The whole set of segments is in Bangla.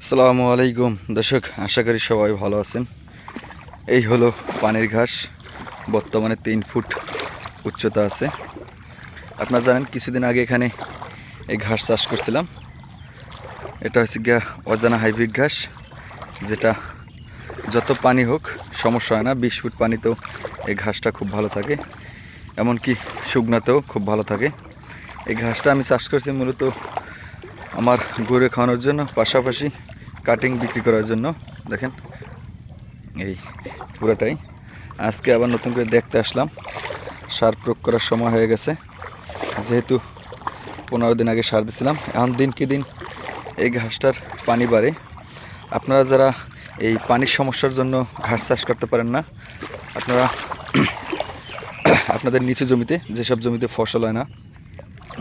আসসালামু আলাইকুম দর্শক, আশা করি সবাই ভালো আছেন। এই হলো পানির ঘাস, বর্তমানে 3 ফুট উচ্চতা আছে। আপনারা জানেন কিছুদিন আগে এখানে এই ঘাস চাষ করছিলাম। এটা হচ্ছে গিয়া অজানা হাইব্রিড ঘাস, যেটা যত পানি হোক সমস্যা হয় না। 20 ফুট পানিতেও এই ঘাসটা খুব ভালো থাকে, এমনকি শুকনাতেও খুব ভালো থাকে। এই ঘাসটা আমি চাষ করছি মূলত আমার গরু খাওয়ানোর জন্য, পাশাপাশি কাটিং বিক্রি করার জন্য। দেখেন এই পুরোটাই। আজকে আবার নতুন করে দেখতে আসলাম, সার প্রয়োগ করার সময় হয়ে গেছে। যেহেতু 15 দিন আগে সার দিয়েছিলাম, এখন দিনকে দিন এই ঘাসটার পানি বাড়ে। আপনারা যারা এই পানির সমস্যার জন্য ঘাস চাষ করতে পারেন না, আপনারা আপনাদের নিচু জমিতে, যেসব জমিতে ফসল হয় না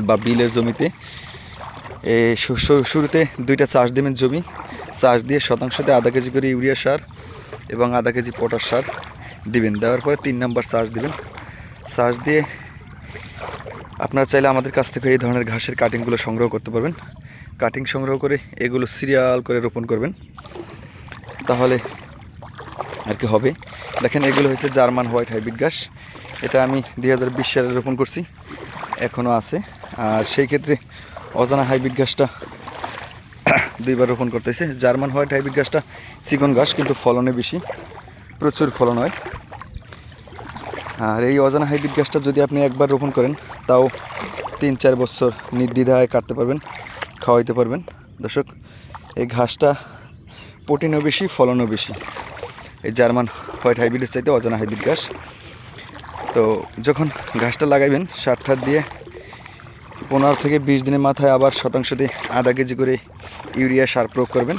বা বিলের জমিতে, শুরুতে 2টা চাষ দেবেন জমি। চাষ দিয়ে শতাংশতে আধা কেজি করে ইউরিয়া সার এবং আধা কেজি পটাশ সার দিবেন। দেওয়ার পরে 3 নম্বর চাষ দিবেন। চাষ দিয়ে আপনারা চাইলে আমাদের কাছ থেকে এই ধরনের ঘাসের কাটিংগুলো সংগ্রহ করতে পারবেন। কাটিং সংগ্রহ করে এগুলো সিরিয়াল করে রোপণ করবেন, তাহলে আর কি হবে। দেখেন এগুলো হচ্ছে জার্মান হোয়াইট হাইব্রিড ঘাস। এটা আমি 2020 সালে রোপণ করছি, এখনও আছে। আর সেই ক্ষেত্রে অজানা হাইব্রিড ঘাসটা 2বার রোপণ করতেছে। জার্মান হোয়াইট হাইব্রিড ঘাসটা চিকন ঘাস, কিন্তু ফলনে বেশি, প্রচুর ফলন হয়। আর এই অজানা হাইব্রিড ঘাসটা যদি আপনি একবার রোপণ করেন, তাও 3-4 বছর নির্দ্বিধায় কাটতে পারবেন, খাওয়াইতে পারবেন। দর্শক, এই ঘাসটা প্রোটিনও বেশি, ফলনও বেশি। এই জার্মান হোয়াইট হাইব্রিডের চাইতে অজানা হাইব্রিড ঘাস। তো যখন ঘাসটা লাগাইবেন, সার ঠার দিয়ে 15 থেকে 20 দিনের মাথায় আবার শতাংশতে আধা কেজি করে ইউরিয়া সার প্রয়োগ করবেন।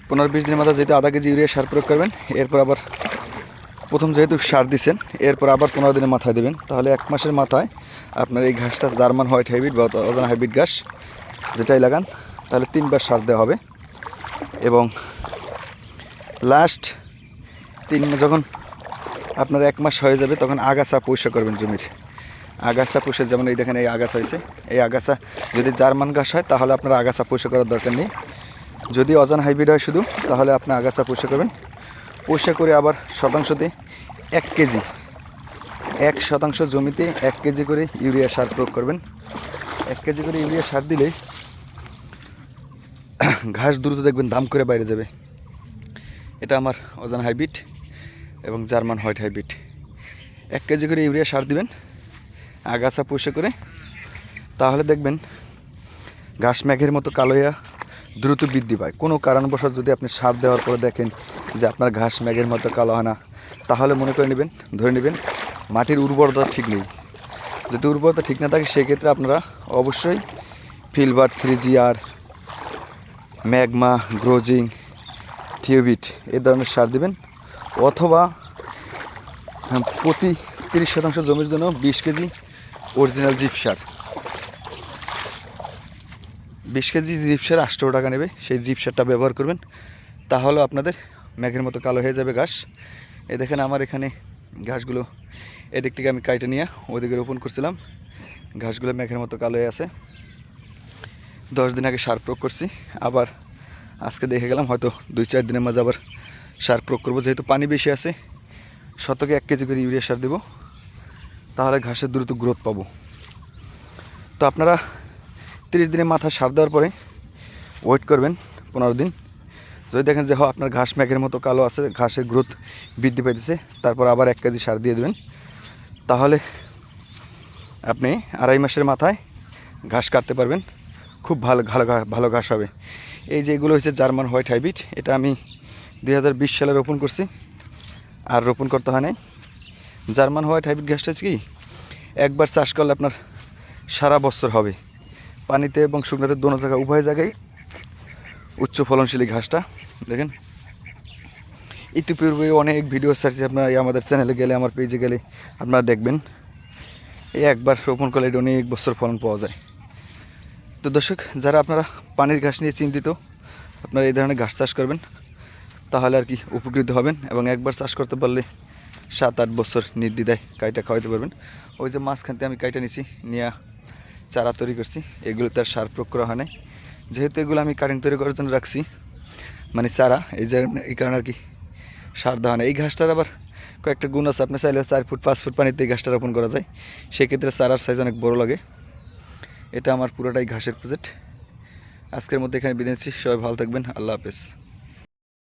15-20 দিনের মাথায় যেহেতু আধা কেজি ইউরিয়া সার প্রয়োগ করবেন, এরপর আবার প্রথম যেহেতু সার দিচ্ছেন, এরপর আবার 15 দিনের মাথায় দেবেন। তাহলে 1 মাসের মাথায় আপনার এই ঘাসটা, জার্মান হোয়াইট হাইব্রিড বা অজানা হাইব্রিড ঘাস যেটাই লাগান, তাহলে 3বার সার দেওয়া হবে। এবং লাস্ট 3 যখন আপনার 1 মাস হয়ে যাবে, তখন আগাছা পরিষ্কার করবেন জমির। আগাছা পুষে, যেমন এই দেখেন এই আগাছা হয়েছে। এই আগাছা যদি জার্মান ঘাস হয়, তাহলে আপনার আগাছা পরিষ্কার করার দরকার নেই। যদি অজানা হাইব্রিড হয় শুধু, তাহলে আপনি আগাছা পরিষ্কার করবেন। পরিষ্কার করে আবার শতাংশতে 1 কেজি, 1 শতাংশ জমিতে 1 কেজি করে ইউরিয়া সার প্রয়োগ করবেন। 1 কেজি করে ইউরিয়া সার দিলে ঘাস দ্রুত দেখবেন দাম করে বাইরে যাবে। এটা আমার অজানা হাইব্রিড এবং জার্মান হোয়াইট হাইব্রিড। 1 কেজি করে ইউরিয়া সার দিবেন আগাছা পরিষ্কার করে, তাহলে দেখবেন ঘাস মেঘের মতো কালো হয়ে দ্রুত বৃদ্ধি পায়। কোনো কারণবশত যদি আপনি সার দেওয়ার পরে দেখেন যে আপনার ঘাস মেঘের মতো কালো হয় না, তাহলে মনে করে নেবেন, ধরে নেবেন মাটির উর্বরতা ঠিক নেই। যদি উর্বরতা ঠিক না থাকে, সেক্ষেত্রে আপনারা অবশ্যই ফিলবার 3GR, ম্যাগমা, গ্রোজিং, থিওবিট এই ধরনের সার দেবেন। অথবা প্রতি 30 শতাংশ জমির জন্য 20 কেজি অরিজিনাল জিপ সার, 20 কেজি জিপ সার 18 টাকা নেবে। সেই জিপ সারটা ব্যবহার করবেন, তাহলে আপনাদের মেঘের মতো কালো হয়ে যাবে ঘাস। এই দেখেন আমার এখানে ঘাসগুলো এদিক থেকে আমি কাইটে নিয়ে ওদিকে রোপণ করছিলাম। ঘাসগুলো মেঘের মতো কালো হয়ে আছে। 10 দিন আগে সার প্রয়োগ করছি, আবার আজকে দেখে গেলাম হয়তো 2-4 দিনের মাঝে আবার সার প্রয়োগ করবো। যেহেতু পানি বেশি আছে, শতকে 1 কেজি করে ইউরিয়া সার দেবো, তাহলে ঘাসের দ্রুত গ্রোথ পাবো। তো আপনারা 30 দিনের মাথায় সার দেওয়ার পরে ওয়েট করবেন 15 দিন। যদি দেখেন যে আপনার ঘাস মেঘের মতো কালো আছে, ঘাসের গ্রোথ বৃদ্ধি পাইতেছে, তারপর আবার 1 কেজি সার দিয়ে দেবেন। তাহলে আপনি 2.5 মাসের মাথায় ঘাস কাটতে পারবেন। খুব ভালো ঘাস হবে। এই যে এগুলো হচ্ছে জার্মান হোয়াইট হাইব্রিড। এটা আমি 2020 সালে রোপণ করছি, আর রোপণ করতে হয় নাই। জার্মান হোয়াইট হাইব্রিড ঘাসটা কি, একবার চাষ করলে আপনার সারা বছর হবে। পানিতে এবং শুকনাতে দোনো জায়গায়, উভয় জায়গায় উচ্চ ফলনশীল ঘাসটা। দেখেন ইতিপূর্বে অনেক ভিডিও সার্চ আপনারা আমাদের চ্যানেলে গেলে, আমার পেজে গেলে আপনারা দেখবেন। এই একবার রোপণ করলে এটা অনেক বছর ফলন পাওয়া যায়। তো দর্শক, যারা আপনারা পানির ঘাস নিয়ে চিন্তিত, আপনারা এই ধরনের ঘাস চাষ করবেন, তাহলে আর কি উপকৃত হবেন। এবং একবার চাষ করতে পারলে 7-8 বছর নির্দ্বিধায় কাইটা খাওয়াইতে পারবেন। ওই যে মাঝখানতে আমি কাইটা নিছি, নিয়ে চারা তৈরি করছি, এগুলো তার সার প্রয়োগ করা হয় নাই। যেহেতু এগুলো আমি কাটিং তৈরি করার জন্য রাখছি, মানে চারা, এই কারণে আর কি সার দেওয়া না। এই ঘাসটার আবার কয়েকটা গুণ আছে, আপনি চাইলে 4 ফুট 5 ফুট পানিতে এই ঘাসটা রোপণ করা যায়, সেক্ষেত্রে চারার সাইজ অনেক বড় লাগে। এটা আমার পুরোটাই ঘাসের প্রজেক্ট। আজকের মধ্যে এখানে বিদায় নিচ্ছি, সবাই ভালো থাকবেন, আল্লাহ হাফেজ।